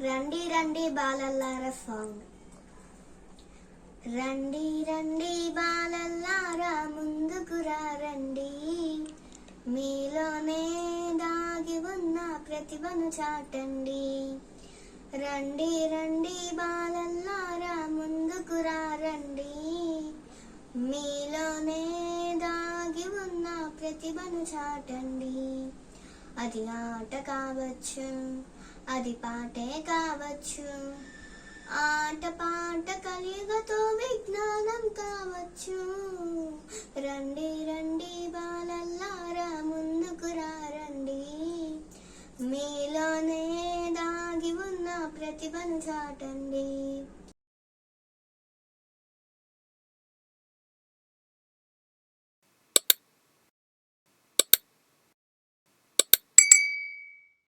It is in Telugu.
రండి రండి బాలల్లారా సాంగ్. రండి రండి బాలల్లారా ముందుకు రండి, మీలోనే దాగి ఉన్న ప్రతిభను చాటండి. రండి రండి బాలల్లారా ముందుకు రండి, మీలోనే దాగి ఉన్న ప్రతిభను చాటండి. అది ఆట కావచ్చు, అది పాటే కావచ్చు, ఆట పాట కలిగతో విజ్ఞానం కావచ్చు. రండి రండి బాలల్లారా ముందుకు రండి, మీలోనే దాగి ఉన్న ప్రతిభను చాటండి.